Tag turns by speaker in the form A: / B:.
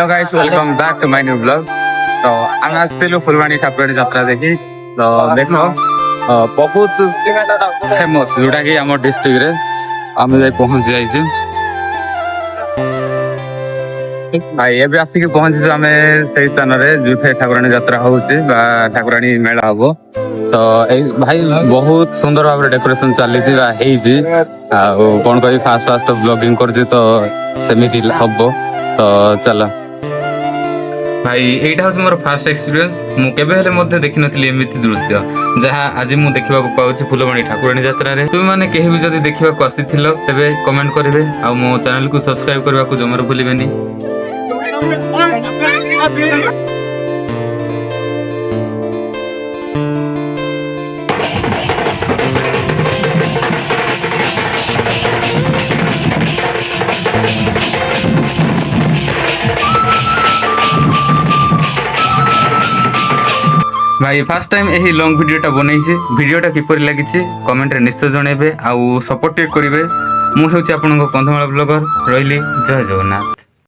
A: Hello guys welcome back to my new blog. तो आम आसलु फुलवाणी ठाकुराणी यात्रा देखी। तो देखो बहुत फेमस जोटा कि आम डिस्ट्रिक्ट रे आम जाई पहुंच जाइछु भाई। एबे आसिक पहुंची आम से स्थान रे जुठे ठाकुराणी यात्रा होउची बा ठाकुराणी मेला हबो। तो भाई बहुत सुंदर भाव डेकोरेशन चली कौन कह फास्ट फास्ट ब्लॉगिंग कर तो सेमिति हबो। तो चलो भाई एटा हूँ मोर फास्ट एक्सपीरियंस। मु केबे हेले मध्ये देखि नथिली एमिति दृश्य जहाँ आज मु देखिबा को पाउछि फुलवाणी ठाकुराणी यात्रा रे। तुम माने केहि भी जदी देखिबा को आसीथिलो तेबे कमेंट करिवे आ मो चैनल को सब्सक्राइब करबा को जमर भूलिबेनी। भाई फर्स्ट टाइम यही लॉन्ग वीडियोटा बनैछि। वीडियोटा किपरि लागिछि कमेंट रे निश्चय जणेबे आउ सपोर्ट करिवे। मु हेउछि आपनक कंधमाल ब्लॉगर। रहिली जय जगन्नाथ।